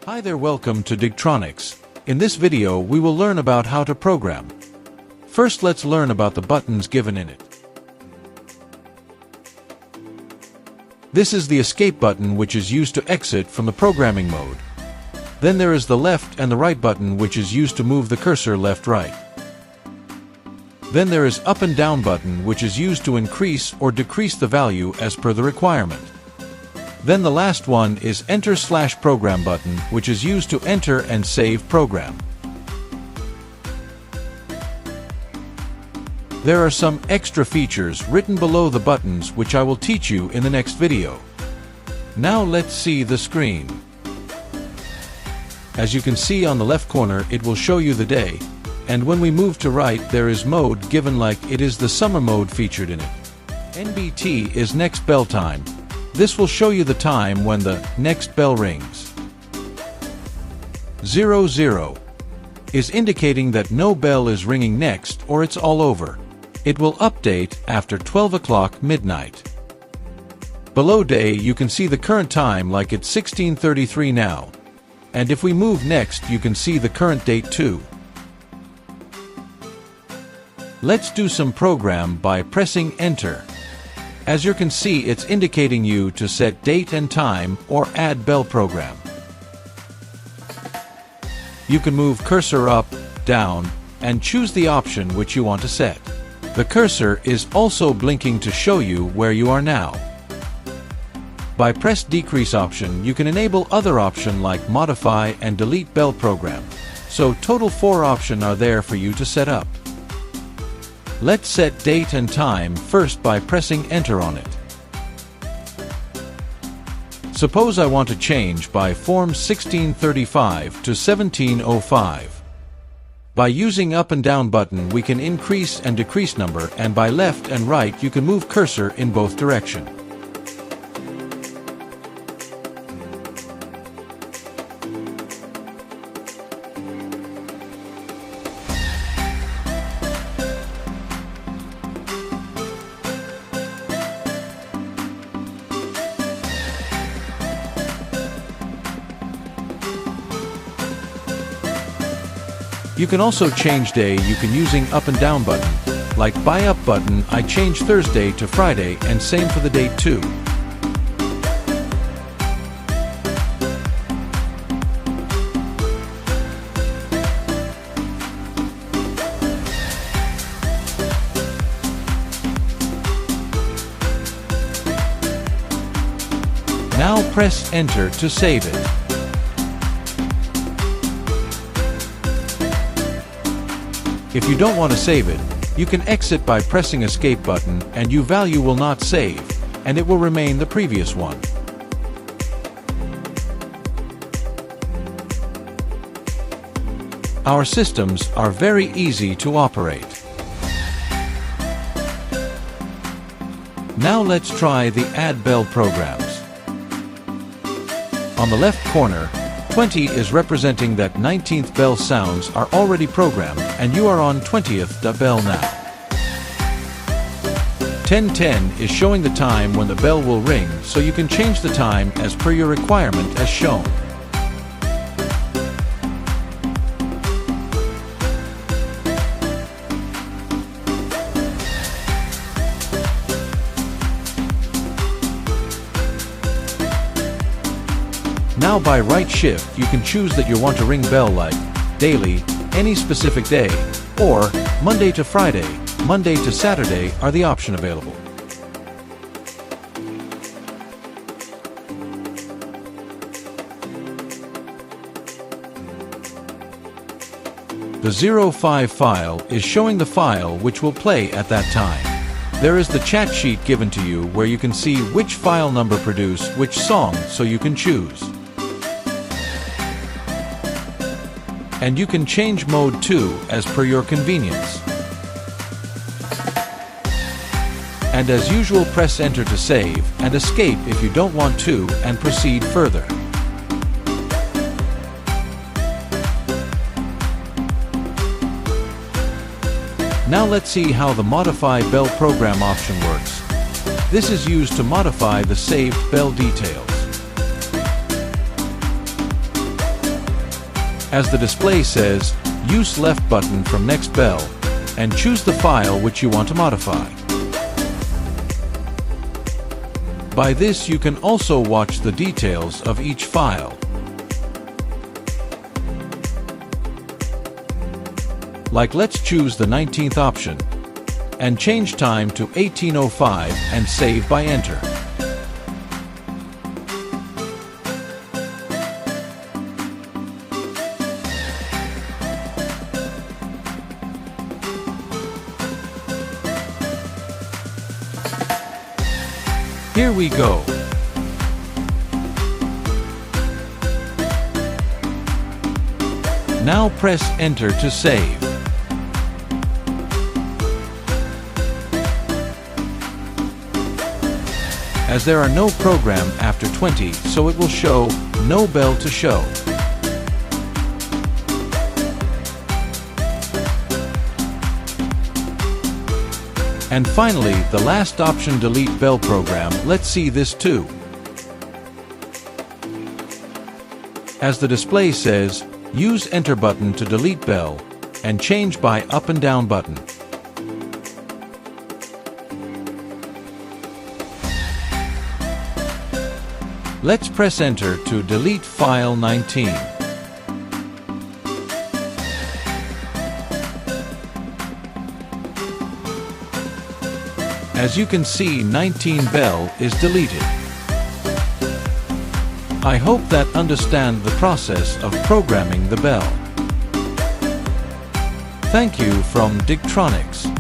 Hi there, welcome to Digtronics. In this video we will learn about how to program. First let's learn about the buttons given in it. This is the escape button, which is used to exit from the programming mode. Then there is the left and the right button, which is used to move the cursor left-right. Then there is up and down button, which is used to increase or decrease the value as per the requirement. Then the last one is enter/program button, which is used to enter and save program. There are some extra features written below the buttons which I will teach you in the next video. Now let's see the screen. As you can see on the left corner, it will show you the day, and when we move to right there is mode given, like it is the summer mode featured in it. NBT is next bell time. This will show you the time when the next bell rings. 00 is indicating that no bell is ringing next or it's all over. It will update after 12 o'clock midnight. Below day you can see the current time, like it's 16:33 now. And if we move next you can see the current date too. Let's do some program by pressing enter. As you can see, it's indicating you to set date and time or add bell program. You can move cursor up, down, and choose the option which you want to set. The cursor is also blinking to show you where you are now. By press decrease option, you can enable other option like modify and delete bell program. So total 4 options are there for you to set up. Let's set date and time first by pressing enter on it. Suppose I want to change by form 1635 to 1705. By using up and down button we can increase and decrease number, and by left and right you can move cursor in both direction. You can also change day you can using up and down button. Like by up button I change Thursday to Friday, and same for the date too. Now press enter to save it. If you don't want to save it, you can exit by pressing escape button, and your value will not save, and it will remain the previous one. Our systems are very easy to operate. Now let's try the add bell programs. On the left corner, 20 is representing that 19th bell sounds are already programmed, and you are on 20th bell now. 10:10 is showing the time when the bell will ring, so you can change the time as per your requirement as shown. Now by right shift you can choose that you want to ring bell like daily, any specific day, or Monday to Friday, Monday to Saturday are the option available. The 05 file is showing the file which will play at that time. There is the chat sheet given to you where you can see which file number produce which song, so you can choose. And you can change mode too as per your convenience. And as usual press enter to save, and escape if you don't want to, and proceed further. Now let's see how the modify bell program option works. This is used to modify the saved bell details. as the display says, use left button from next bell and choose the file which you want to modify. By this you can also watch the details of each file. Like, let's choose the 19th option and change time to 1805 and save by enter. Here we go. Now press enter to save. As there are no program after 20, so it will show no bell to show. And finally, the last option, delete bell program. Let's see this too. As the display says, use enter button to delete bell and change by up and down button. Let's press enter to delete file 19. As you can see, 19 bell is deleted. I hope that understand the process of programming the bell. Thank you from Digtronics.